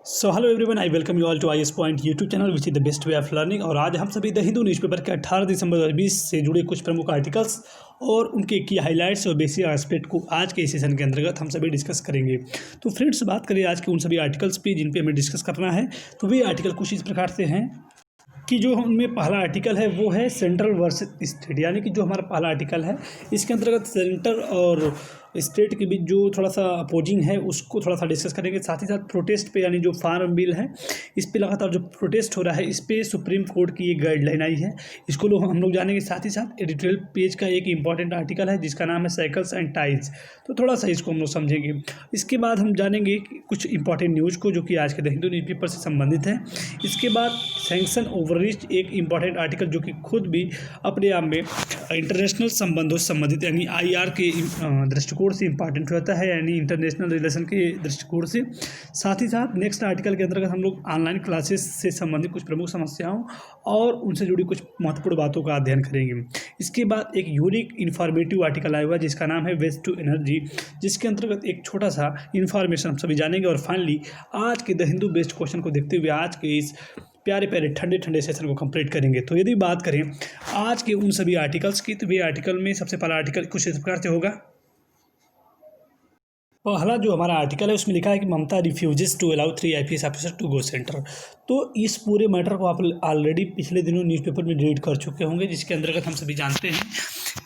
So hello everyone, I welcome you all to I S point YouTube channel which is the best way of learning. और आज हम सभी the Hindu newspaper के 18 दिसंबर 2020 से जुड़े कुछ प्रमुख आर्टिकल्स और उनके की हाइलाइट्स और बेसिक एस्पेक्ट को आज के इस सेशन के अंतर्गत हम सभी डिस्कस करेंगे। तो फ्रेंड्स, बात करें आज के उन सभी आर्टिकल्स पे जिन पे हमें डिस्कस करना है, तो वे आर्टिकल कुछ इस प्रकार से हैं कि जो उनमें पहला आर्टिकल है वो है सेंट्रल वर्सेस स्टेट, यानी कि जो हमारा पहला आर्टिकल है इसके अंतर्गत सेंटर और स्टेट के बीच जो थोड़ा सा अपोजिंग है उसको थोड़ा सा डिस्कस करेंगे। साथ ही साथ प्रोटेस्ट पे, यानी जो फार्म बिल है इस पे लगातार जो प्रोटेस्ट हो रहा है इस पे सुप्रीम कोर्ट की एक गाइडलाइन आई है, इसको हम लोग जानेंगे। साथ ही साथ एडिटोरियल पेज का एक इंपॉर्टेंट आर्टिकल है जिसका नाम है साइकिल्स एंड टाइज, तो थोड़ा सा इसको हम लोग समझेंगे। इसके बाद हम जानेंगे कुछ इंपॉर्टेंट न्यूज़ को जो कि आज के द हिंदू न्यूज़पेपर से संबंधित है। इसके बाद सैंक्शन ओवररीच, एक इंपॉर्टेंट आर्टिकल जो कि खुद भी अपने आप में इंटरनेशनल संबंधों से संबंधित, यानी IR के दृष्टिकोण से इंपॉर्टेंट होता है, यानी इंटरनेशनल रिलेशन के दृष्टिकोण से। साथ ही साथ नेक्स्ट आर्टिकल के अंतर्गत हम लोग ऑनलाइन क्लासेस से संबंधित कुछ प्रमुख समस्याओं और उनसे जुड़ी कुछ महत्वपूर्ण बातों का अध्ययन करेंगे। इसके बाद एक यूनिक इन्फॉर्मेटिव आर्टिकल आया हुआ है जिसका नाम है वेस्ट टू एनर्जी, जिसके अंतर्गत एक छोटा सा इन्फॉर्मेशन हम सभी जानेंगे। और फाइनली आज के द हिंदू बेस्ड क्वेश्चन को देखते हुए आज के इस प्यारे प्यारे ठंडे ठंडे सेशन को कंप्लीट करेंगे। तो यदि बात करें आज के उन सभी आर्टिकल्स की, तो वे आर्टिकल में सबसे पहला आर्टिकल कुछ इस प्रकार से होगा। पहला जो हमारा आर्टिकल है उसमें लिखा है कि Mamata refuses to allow 3 IPS officer to go centre. तो इस पूरे मैटर को आप ऑलरेडी पिछले दिनों न्यूज़पेपर में रीड कर चुके होंगे, जिसके अंतर्गत हम सभी जानते हैं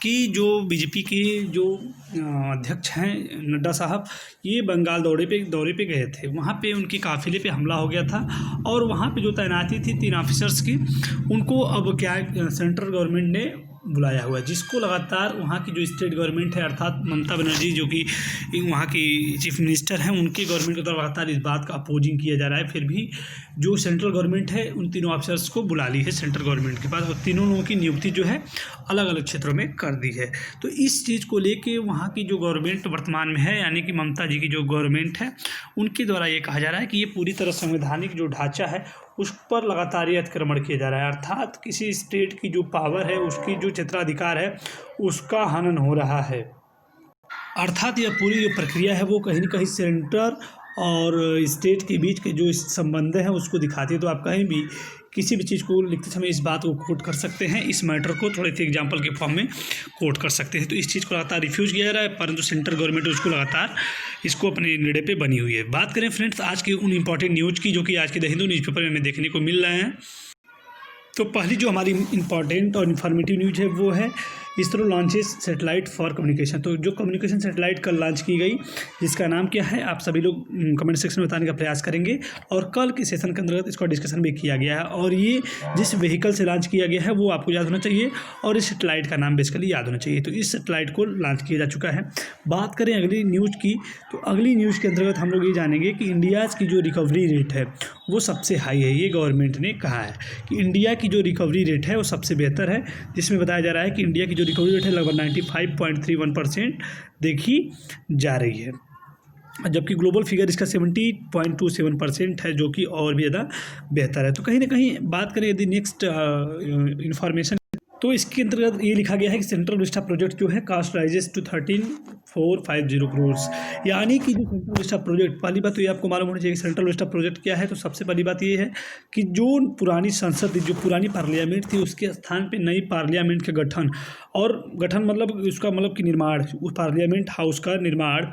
कि जो बीजेपी के जो अध्यक्ष हैं नड्डा साहब, ये बंगाल दौरे पे गए थे। वहाँ पे उनके काफिले पे हमला हो गया था और वहाँ पे जो तैनाती थी 3 ऑफिसर्स की, उनको अब क्या सेंट्रल गवर्नमेंट ने बुलाया हुआ है, जिसको लगातार वहाँ की जो स्टेट गवर्नमेंट है अर्थात ममता बनर्जी जो कि वहाँ की चीफ मिनिस्टर हैं, उनकी गवर्नमेंट के द्वारा लगातार इस बात का अपोजिंग किया जा रहा है। फिर भी जो सेंट्रल गवर्नमेंट है उन तीनों ऑफिसर्स को बुला ली है सेंट्रल गवर्नमेंट के पास, और तीनों लोगों की नियुक्ति जो है अलग अलग क्षेत्रों में कर दी है। तो इस चीज़ को लेके वहाँ की जो गवर्नमेंट वर्तमान में है, यानी कि ममता जी की जो गवर्नमेंट है, उनके द्वारा ये कहा जा रहा है कि ये पूरी तरह संवैधानिक जो ढांचा है उस पर लगातार ये अतिक्रमण किया जा रहा है, अर्थात किसी स्टेट की जो पावर है, उसकी जो क्षेत्राधिकार है, उसका हनन हो रहा है। अर्थात यह पूरी जो प्रक्रिया है वो कहीं न कहीं सेंटर और स्टेट के बीच के जो संबंध हैं उसको दिखाती है। तो आप कहीं भी किसी भी चीज़ को लिखते समय इस बात को कोट कर सकते हैं, इस मैटर को थोड़े से एग्जाम्पल के फॉर्म में कोट कर सकते हैं। तो इस चीज़ को लगातार रिफ्यूज़ किया जा रहा है, परंतु सेंट्रल गवर्नमेंट उसको लगातार इसको अपने निर्णय पे बनी हुई है। बात करें फ्रेंड्स आज की उन इंपॉर्टेंट न्यूज़ की जो कि आज के द हिंदू न्यूज़पेपर में हमें देखने को मिल रहे हैं। तो पहली जो हमारी इंपॉर्टेंट और इन्फॉर्मेटिव न्यूज़ है वो है ISRO launches satellite for communication. तो जो कम्युनिकेशन सैटेलाइट कल लॉन्च की गई, जिसका नाम क्या है आप सभी लोग कमेंट सेक्शन में बताने का प्रयास करेंगे। और कल के सेशन के अंतर्गत इसका डिस्कशन भी किया गया है, और ये जिस व्हीकल से लॉन्च किया गया है वो आपको याद होना चाहिए, और इस सैटेलाइट का नाम बेसिकली याद होना चाहिए। तो इस सैटेलाइट को लॉन्च किया जा चुका है। बात करें अगली न्यूज़ की, तो अगली न्यूज़ के अंतर्गत हम लोग ये जानेंगे कि इंडियाज़ की जो रिकवरी रेट है वो सबसे हाई है। ये गवर्नमेंट ने कहा है कि इंडिया की जो रिकवरी रेट है वो सबसे बेहतर है, जिसमें बताया जा रहा है कि इंडिया की जो रिकवरी रेट है लगभग 95.31% देखी जा रही है, जबकि ग्लोबल फिगर इसका 70.27% है, जो कि और भी ज़्यादा बेहतर है। तो कहीं ना कहीं बात करें यदि नेक्स्ट इंफॉर्मेशन, तो इसके अंतर्गत ये लिखा गया है कि सेंट्रल विस्टा प्रोजेक्ट जो है कास्ट राइजेस टू 13,450 करोड़, यानी कि जो सेंट्रल विस्टा प्रोजेक्ट, पहली बात तो ये आपको मालूम होना चाहिए कि सेंट्रल विस्टा प्रोजेक्ट क्या है। तो सबसे पहली बात ये है कि जो पुरानी संसद, जो पुरानी पार्लियामेंट थी, उसके स्थान पे नई पार्लियामेंट के गठन, और गठन मतलब उसका मतलब कि निर्माण, उस पार्लियामेंट हाउस का निर्माण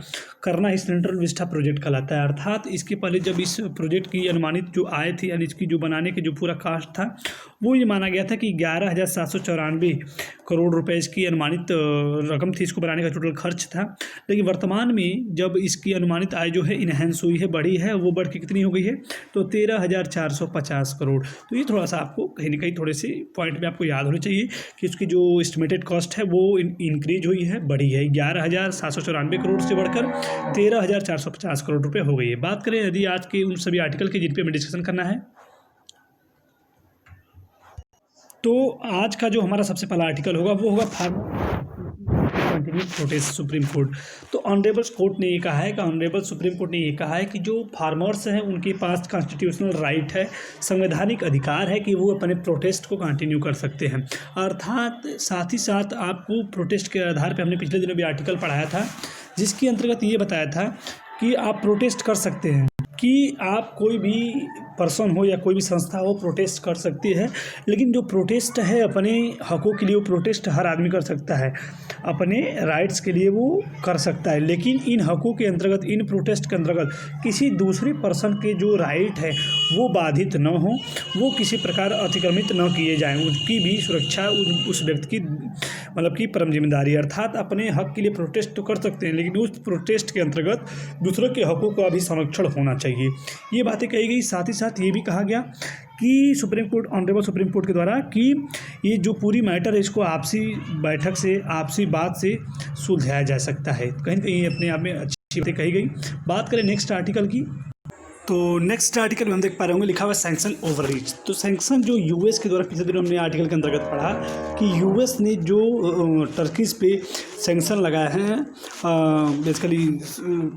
करना ही सेंट्रल विस्टा प्रोजेक्ट कहलाता है। अर्थात इसके पहले जब इस प्रोजेक्ट की अनुमानित जो आय थी, यानी इसकी जो बनाने के जो पूरा कास्ट था, वो ये माना गया था कि 11,794 करोड़ रुपए इसकी अनुमानित रकम थी, इसको बनाने का टोटल खर्च था। लेकिन वर्तमान में जब इसकी अनुमानित आय जो है इनहेंस हुई है, बढ़ी है, वो बढ़ के कितनी हो गई है, तो 13,450 करोड़। तो ये थोड़ा सा आपको कहीं ना कहीं थोड़े से पॉइंट में आपको याद होना चाहिए कि उसकी जो एस्टिमेटेड कॉस्ट है वो इंक्रीज हुई है, बढ़ी है, 11,794 करोड़ से बढ़कर 13,450 करोड़ रुपये हो गई है। बात करें यदि आज के उन सभी आर्टिकल के जिन पे हमें डिस्कशन करना है, तो आज का जो हमारा सबसे पहला आर्टिकल होगा वो होगा कंटिन्यू प्रोटेस्ट सुप्रीम कोर्ट। तो ऑनरेबल कोर्ट ने ये कहा है कि ऑनरेबल सुप्रीम कोर्ट ने ये कहा है कि जो फार्मर्स हैं उनके पास कॉन्स्टिट्यूशनल राइट है, संवैधानिक अधिकार है कि वो अपने प्रोटेस्ट को कंटिन्यू कर सकते हैं। अर्थात साथ ही साथ आपको प्रोटेस्ट के आधार पर हमने पिछले दिनों भी आर्टिकल पढ़ाया था, जिसके अंतर्गत ये बताया था कि आप प्रोटेस्ट कर सकते हैं, कि आप कोई भी पर्सन हो या कोई भी संस्था हो प्रोटेस्ट कर सकती है, लेकिन जो प्रोटेस्ट है अपने हकों के लिए, वो प्रोटेस्ट हर आदमी कर सकता है, अपने राइट्स के लिए वो कर सकता है। लेकिन इन हकों के अंतर्गत, इन प्रोटेस्ट के अंतर्गत किसी दूसरे पर्सन के जो राइट है वो बाधित न हो, वो किसी प्रकार अतिक्रमित न किए जाएँ, उनकी भी सुरक्षा उस व्यक्ति की मतलब कि परम जिम्मेदारी। अर्थात अपने हक के लिए प्रोटेस्ट तो कर सकते हैं, लेकिन उस प्रोटेस्ट के अंतर्गत दूसरों के हकों का भी संरक्षण होना चाहिए। ये बातें कही गई। साथ ही साथ ये भी कहा गया कि supreme court, honourable supreme court के द्वारा, कि ये जो पूरी मैटर है इसको आपसी बैठक से, आपसी बात से सुलझाया जा सकता है। कहीं ना कहीं अपने आप में अच्छी बातें कही गई। बात करें नेक्स्ट आर्टिकल की, तो नेक्स्ट आर्टिकल में हम देख पा रहे होंगे लिखा हुआ है सैंक्शन ओवररीच। तो सैंक्शन जो यूएस के द्वारा, पिछले दिनों हमने आर्टिकल के अंतर्गत पढ़ा कि यूएस ने जो टर्कीज पे सैंक्शन लगाए हैं, बेसिकली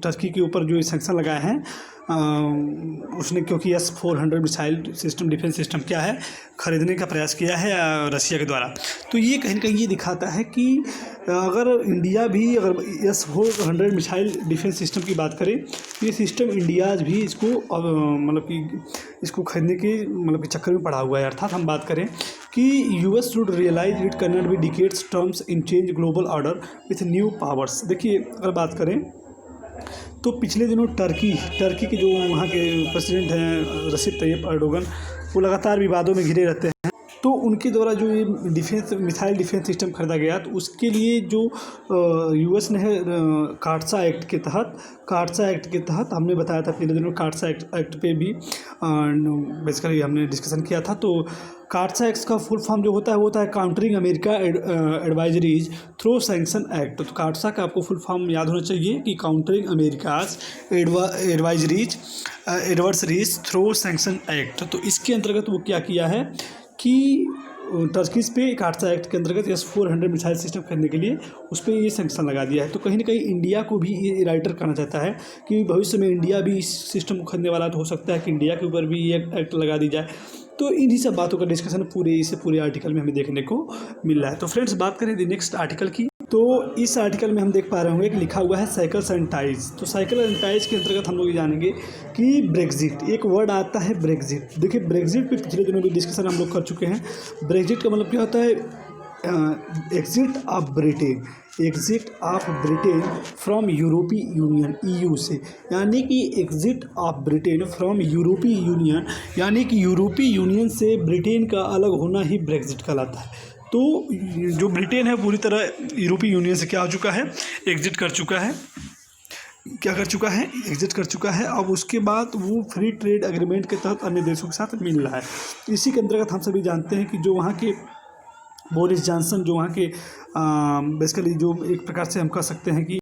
टर्की के ऊपर जो सैंक्शन लगाए हैं, उसने क्योंकि S-400 missile system, defence system क्या है, खरीदने का प्रयास किया है रसिया के द्वारा। तो ये कहीं ना कहीं ये दिखाता है कि अगर इंडिया भी अगर S-400 मिसाइल डिफेंस सिस्टम की बात करें, ये सिस्टम इंडिया भी इसको मतलब कि इसको खरीदने के मतलब कि चक्कर में पड़ा हुआ है। अर्थात हम बात करें कि US should realize it can not be dictates terms in change global order with new powers. देखिए, अगर बात करें तो पिछले दिनों टर्की के जो वहाँ के प्रेसिडेंट हैं रसिप तैयब अर्दोगन, वो लगातार विवादों में घिरे रहते हैं। तो उनके द्वारा जो ये मिसाइल डिफेंस सिस्टम खरीदा गया, तो उसके लिए जो यूएस ने है कार्सा एक्ट के तहत हमने बताया था पिछले दिनों, कार्सा एक्ट पे भी बेसिकली हमने डिस्कशन किया था। तो कार्सा एक्ट का फुल फॉर्म जो होता है वो होता है countering America advisories through sanction act. तो कार्सा का आपको फुल फॉर्म याद होना चाहिए कि countering America's adversaries through sanction act. तो इसके अंतर्गत वो क्या किया है कि टर्कीज पे कार्सा एक्ट के अंतर्गत S-400 मिसाइल सिस्टम खरीदने के लिए उस पर ये सैंक्शन लगा दिया है। तो कहीं ना कहीं इंडिया को भी ये राइटर करना चाहता है कि भविष्य में इंडिया भी इस सिस्टम को खरीदने वाला, तो हो सकता है कि इंडिया के ऊपर भी ये एक्ट लगा दी जाए। तो इन्हीं सब बातों का डिस्कशन पूरे आर्टिकल में हमें देखने को मिल रहा है। तो फ्रेंड्स, बात करें नेक्स्ट आर्टिकल की, तो इस आर्टिकल में हम देख पा रहे होंगे कि लिखा हुआ है साइकिल सैनिटाइज। तो साइकिल सैनिटाइज के अंतर्गत हम लोग ये जानेंगे कि ब्रेक्जिट, एक वर्ड आता है ब्रेक्जिट। देखिए, ब्रेक्जिट पे पिछले दिनों भी डिस्कशन हम लोग कर चुके हैं। ब्रेक्जिट का मतलब क्या होता है? एग्जिट ऑफ ब्रिटेन फ्रॉम यूरोपीय यूनियन, EU से, यानी कि एग्जिट ऑफ ब्रिटेन फ्रॉम यूरोपीय यूनियन, यानी कि यूरोपीय यूनियन से ब्रिटेन का अलग होना ही ब्रेक्जिट कहलाता है। तो जो ब्रिटेन है पूरी तरह यूरोपीय यूनियन से क्या हो चुका है? एग्जिट कर चुका है। एग्जिट कर चुका है। अब उसके बाद वो फ्री ट्रेड एग्रीमेंट के तहत अन्य देशों के साथ मिल रहा है। इसी के अंतर्गत हम सभी जानते हैं कि जो वहाँ के बोरिस जॉनसन, जो वहाँ के बेसिकली जो एक प्रकार से हम कह सकते हैं कि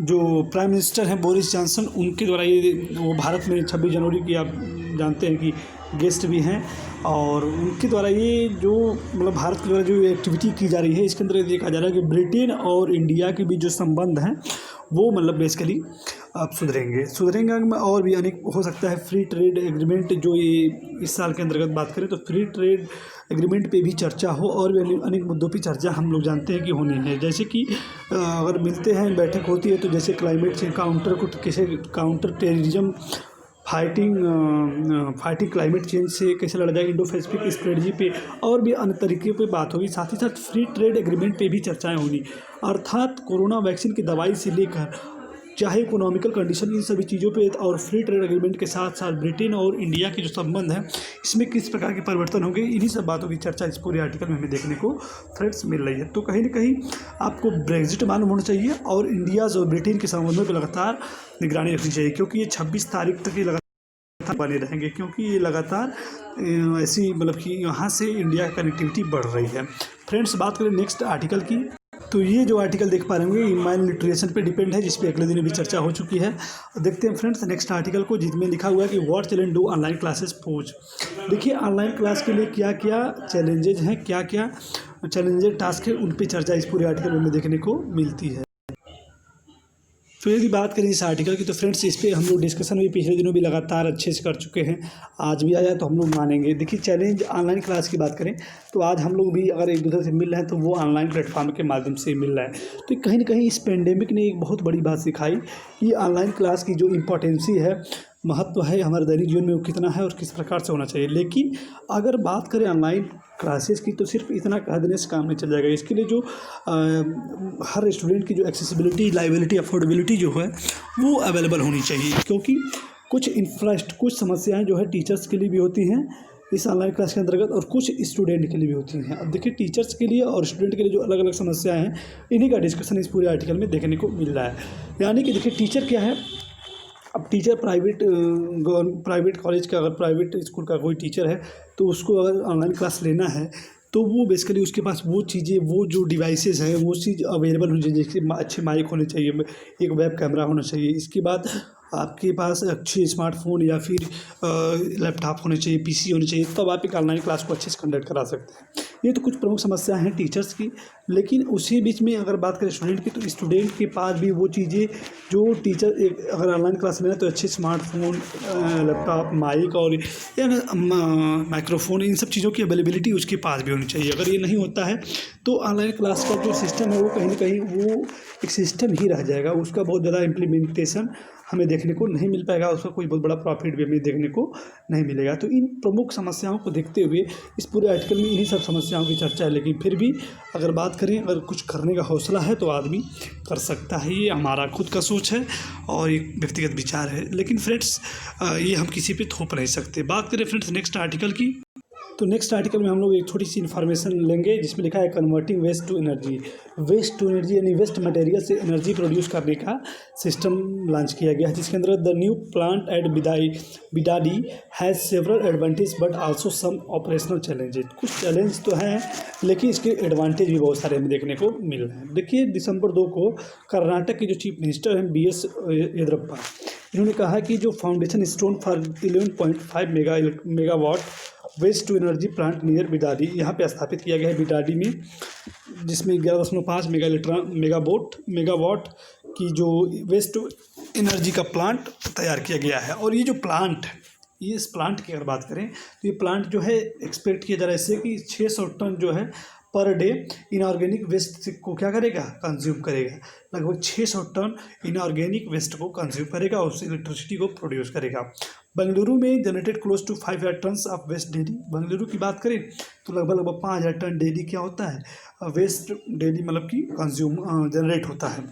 जो प्राइम मिनिस्टर हैं बोरिस जॉनसन, उनके द्वारा ये वो भारत में 26 जनवरी की आप जानते हैं कि गेस्ट भी हैं, और उनके द्वारा ये जो मतलब भारत के द्वारा जो एक्टिविटी की जा रही है, इसके अंदर ये कहा जा रहा है कि ब्रिटेन और इंडिया के बीच जो संबंध हैं वो मतलब बेसिकली अब सुधरेंगे और भी अनेक हो सकता है। फ्री ट्रेड एग्रीमेंट जो ये इस साल के अंतर्गत बात करें तो फ्री ट्रेड एग्रीमेंट पे भी चर्चा हो, और भी अनेक मुद्दों पे चर्चा हम लोग जानते हैं कि होनी है। जैसे कि अगर मिलते हैं, बैठक होती है, तो जैसे climate change counter terrorism, fighting climate change से कैसे लड़ा जाए, इंडो पैसिफिक स्ट्रेटजी पे और भी अन्य तरीके पे बात होगी। साथ ही साथ फ्री ट्रेड एग्रीमेंट पे भी चर्चाएं होंगी। अर्थात कोरोना वैक्सीन की दवाई से लेकर चाहे इकोनॉमिकल कंडीशन, इन सभी चीज़ों पे और फ्री ट्रेड एग्रीमेंट के साथ साथ ब्रिटेन और इंडिया के जो संबंध हैं, इसमें किस प्रकार के परिवर्तन होंगे, इन्हीं सब बातों की चर्चा इस पूरे आर्टिकल में हमें देखने को फ्रेंड्स मिल रही है। तो कहीं ना कहीं आपको ब्रेक्जिट मालूम होना चाहिए, और इंडिया और ब्रिटेन के संबंधों पर लगातार निगरानी रखनी चाहिए, क्योंकि ये 26 तारीख तक ये लगातार बने रहेंगे, क्योंकि ये लगातार ऐसी मतलब कि यहाँ से इंडिया की कनेक्टिविटी बढ़ रही है। फ्रेंड्स, बात करें नेक्स्ट आर्टिकल की, तो ये जो आर्टिकल देख पा रहे होंगे माइल न्यूट्रिशन पे डिपेंड है, जिस पे अगले दिन भी चर्चा हो चुकी है। देखते हैं फ्रेंड्स नेक्स्ट आर्टिकल को, जिसमें लिखा हुआ है कि what challenge do online classes pose. देखिए, ऑनलाइन क्लास के लिए क्या क्या चैलेंजेज हैं, क्या क्या चैलेंजेज टास्क है, उन पर चर्चा इस पूरे आर्टिकल में हमें देखने को मिलती है। तो यदि बात करें इस आर्टिकल की, तो फ्रेंड्स इस पर हम लोग डिस्कशन भी पिछले दिनों भी लगातार अच्छे से कर चुके हैं, आज भी आया तो हम लोग मानेंगे। देखिए, चैलेंज ऑनलाइन क्लास की बात करें तो आज हम लोग भी अगर एक दूसरे से मिल रहे हैं तो वो ऑनलाइन प्लेटफॉर्म के माध्यम से मिल रहा है। तो कहीं ना कहीं इस पेंडेमिक ने एक बहुत बड़ी बात सिखाई कि ऑनलाइन क्लास की जो इम्पोर्टेंसी है महत्व है हमारे दैनिक जीवन में वो कितना है और किस प्रकार से होना चाहिए। लेकिन अगर बात करें ऑनलाइन क्लासेस की तो सिर्फ इतना कह देने से काम नहीं चल जाएगा। इसके लिए जो हर स्टूडेंट की जो एक्सेसिबिलिटी, लाइबिलिटी, अफोर्डेबिलिटी जो है वो अवेलेबल होनी चाहिए, क्योंकि कुछ समस्याएं जो है टीचर्स के लिए भी होती हैं इस ऑनलाइन क्लास के अंतर्गत और कुछ स्टूडेंट के लिए भी होती हैं। अब देखिए टीचर्स के लिए और स्टूडेंट के लिए जो अलग अलग समस्याएं हैं इन्हीं का डिस्कशन इस पूरे आर्टिकल में देखने को मिल रहा है। यानी कि देखिए टीचर क्या है, अब टीचर प्राइवेट कॉलेज का, अगर प्राइवेट स्कूल का कोई टीचर है तो उसको अगर ऑनलाइन क्लास लेना है तो वो बेसिकली उसके पास वो चीज़ें, वो जो डिवाइसेस हैं वो चीज़ अवेलेबल होनी चाहिए। जैसे अच्छे माइक होने चाहिए, एक वेब कैमरा होना चाहिए, इसके बाद आपके पास अच्छे स्मार्टफोन या फिर लैपटॉप होने चाहिए, पीसी होने चाहिए, तब आप एक ऑनलाइन क्लास को अच्छे से कंडक्ट करा सकते हैं। ये तो कुछ प्रमुख समस्याएं हैं टीचर्स की। लेकिन उसी बीच में अगर बात करें स्टूडेंट की, तो स्टूडेंट के पास भी वो चीज़ें जो टीचर एक अगर ऑनलाइन क्लास में है तो अच्छे स्मार्टफोन, लैपटॉप, माइक और या माइक्रोफोन, इन सब चीज़ों की अवेलेबिलिटी उसके पास भी होनी चाहिए। अगर ये नहीं होता है तो ऑनलाइन क्लास का जो सिस्टम है वो कहीं ना कहीं वो एक सिस्टम ही रह जाएगा, उसका बहुत ज़्यादा इम्प्लीमेंटेशन हमें देखने को नहीं मिल पाएगा, उसका कोई बहुत बड़ा प्रॉफिट भी हमें देखने को नहीं मिलेगा। तो इन प्रमुख समस्याओं को देखते हुए इस पूरे आर्टिकल में इन्हीं सब समस्याओं की चर्चा है। लेकिन फिर भी अगर बात करें, अगर कुछ करने का हौसला है तो आदमी कर सकता है। ये हमारा खुद का सोच है और एक व्यक्तिगत विचार है। लेकिन फ्रेंड्स ये हम किसी पे थोप नहीं सकते। बात करें फ्रेंड्स नेक्स्ट आर्टिकल की, तो नेक्स्ट आर्टिकल में हम लोग एक छोटी सी इन्फॉर्मेशन लेंगे जिसमें लिखा है converting waste to energy. Waste to energy यानी वेस्ट मटेरियल से एनर्जी प्रोड्यूस करने का सिस्टम लॉन्च किया गया है, जिसके अंदर the new plant at Bidadi has several advantage but also some operational challenges. कुछ चैलेंज तो हैं लेकिन इसके एडवांटेज भी बहुत सारे हमें देखने को मिल रहे हैं। देखिए दिसंबर 2 को कर्नाटक के जो चीफ मिनिस्टर हैं BS येदियुरप्पा, इन्होंने कहा कि जो foundation stone for 11.5 megawatt waste to energy plant near Bidadi यहाँ पे स्थापित किया गया है बिडाडी में, जिसमें 11.5 मेगावाट की जो वेस्ट टू एनर्जी का प्लांट तैयार किया गया है। और ये जो प्लांट है, ये इस प्लांट की अगर बात करें तो ये प्लांट जो है एक्सपेक्ट किया जा रहा है इससे कि 600 टन जो है पर डे इनऑर्गेनिक वेस्ट को क्या करेगा, कंज्यूम करेगा। लगभग 600 टन इनऑर्गेनिक वेस्ट को कंज्यूम करेगा और उससे इलेक्ट्रिसिटी को प्रोड्यूस करेगा। बेंगलुरु में generated close to 5000 tons of waste daily. Bengaluru की बात करें तो लगभग 5000 टन डेली क्या होता है, वेस्ट डेली मतलब कि कंज्यूम जनरेट होता है,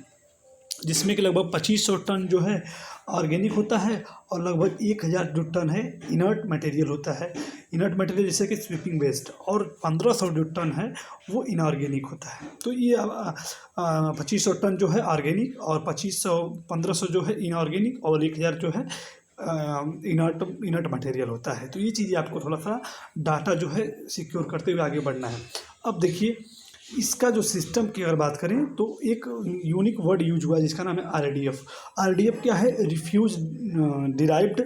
जिसमें कि लगभग 2500 टन जो है ऑर्गेनिक होता है और लगभग 1000 जो टन है इनर्ट मटेरियल होता है। इनर्ट मटेरियल जैसे कि स्वीपिंग वेस्ट, और 1500 जो टन है वो इनऑर्गेनिक होता है। तो ये 2500 टन जो है ऑर्गेनिक और 1500 जो है इनऑर्गेनिक और 1000 जो है इनर्ट मटेरियल होता है। तो ये चीज़ें आपको थोड़ा सा डाटा जो है सिक्योर करते हुए आगे बढ़ना है। अब देखिए इसका जो सिस्टम की अगर बात करें तो एक यूनिक वर्ड यूज हुआ है जिसका नाम है RDF। RDF क्या है, रिफ्यूज डिराइव्ड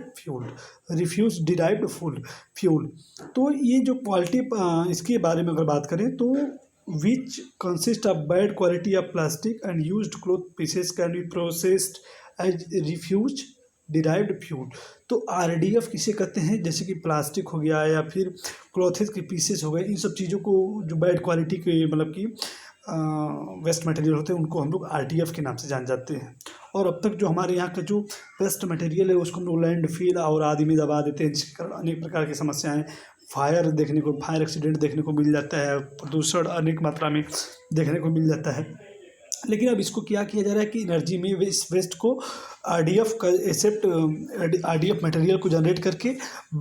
फ्यूल। तो ये जो क्वालिटी इसके बारे में अगर बात करें तो which consist of bad quality of plastic and used cloth pieces can be processed as refuse derived fuel. तो RDF किसे कहते हैं, जैसे कि प्लास्टिक हो गया या फिर क्लॉथेस के पीसेस हो गए, इन सब चीज़ों को जो बैड क्वालिटी के मतलब कि वेस्ट मटेरियल होते हैं उनको हम लोग RDF के नाम से जान जाते हैं। और अब तक जो हमारे यहाँ का जो वेस्ट मटेरियल है उसको हम लोग लैंडफिल और आदि में दबा देते हैं, जिसके कारण अनेक प्रकार की समस्याएं, फायर एक्सीडेंट देखने को मिल जाता है, प्रदूषण अनेक मात्रा में देखने को मिल जाता है। लेकिन अब इसको क्या किया जा रहा है कि एनर्जी में इस वेस्ट को RDF RDF मटेरियल को जनरेट करके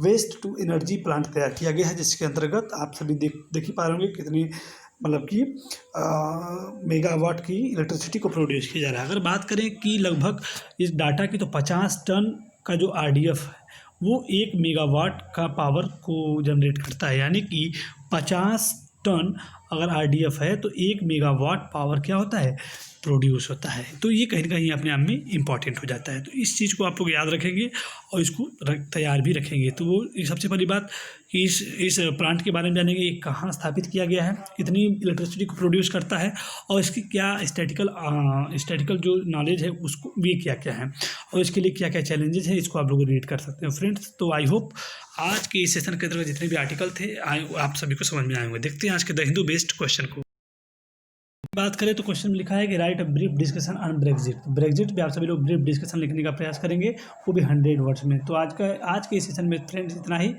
वेस्ट टू एनर्जी प्लांट तैयार किया गया है, जिसके अंतर्गत आप सभी देख ही पा रहे होंगे कितनी मतलब कि मेगावाट की इलेक्ट्रिसिटी को प्रोड्यूस किया जा रहा है। अगर बात करें कि लगभग इस डाटा की, तो 50 टन का जो RDF है वो 1 मेगावाट का पावर को जनरेट करता है। यानी कि 50 टन अगर RDF है तो 1 मेगावाट पावर क्या होता है, प्रोड्यूस होता है। तो ये कहीं ना कहीं अपने आप में इम्पॉर्टेंट हो जाता है। तो इस चीज़ को आप लोग याद रखेंगे और इसको तैयार भी रखेंगे। तो वो सबसे पहली बात कि इस प्लांट के बारे में जानेंगे, ये कहाँ स्थापित किया गया है, कितनी इलेक्ट्रिसिटी को प्रोड्यूस करता है और इसकी क्या स्टैटिकल जो नॉलेज है उसको भी क्या क्या है और इसके लिए क्या क्या चैलेंजेस है, इसको आप लोग रीड कर सकते हैं फ्रेंड्स। तो आई होप आज के इस सेशन के अंदर जितने भी आर्टिकल थे आप सभी को समझ में आए होंगे। देखते हैं आज के द हिंदू बेस्ड क्वेश्चन को। बात करें तो क्वेश्चन में लिखा है कि right a brief discussion on Brexit. Brexit पे आप सभी लोग ब्रीफ डिस्कशन लिखने का प्रयास करेंगे, वो भी 100 वर्ड्स में। तो आज के इस सेशन में फ्रेंड्स इतना ही।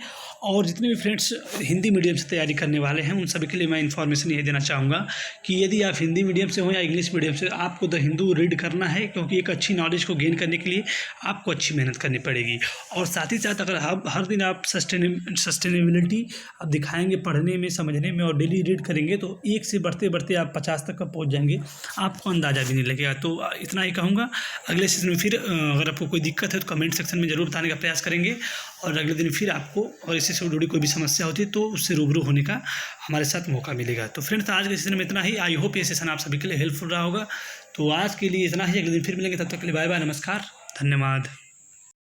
और जितने भी फ्रेंड्स हिंदी मीडियम से तैयारी करने वाले हैं उन सभी के लिए मैं इन्फॉर्मेशन ये देना चाहूँगा कि यदि आप हिंदी मीडियम से हो या इंग्लिश मीडियम से, आपको द हिंदू रीड करना है, क्योंकि एक अच्छी नॉलेज को गेन करने के लिए आपको अच्छी मेहनत करनी पड़ेगी। और साथ ही साथ अगर हर दिन आप सस्टेनेबिलिटी आप दिखाएंगे पढ़ने में, समझने में, और डेली रीड करेंगे तो एक से बढ़ते बढ़ते आप 50 तक पहुंच जाएंगे, आपको अंदाज़ा भी नहीं लगेगा। तो इतना ही कहूँगा। अगले सीजन में फिर अगर आपको कोई दिक्कत है तो कमेंट सेक्शन में ज़रूर बताने का प्रयास करेंगे, और अगले दिन फिर आपको और इससे जुड़ी कोई भी समस्या होती है तो उससे रूबरू होने का हमारे साथ मौका मिलेगा। तो फ्रेंड्स आज के सेशन में इतना ही। आई होप ये सेशन आप सभी के लिए हेल्पफुल रहा होगा। तो आज के लिए इतना ही, अगले दिन फिर मिलेंगे, तब तक के लिए बाय बाय, नमस्कार, धन्यवाद।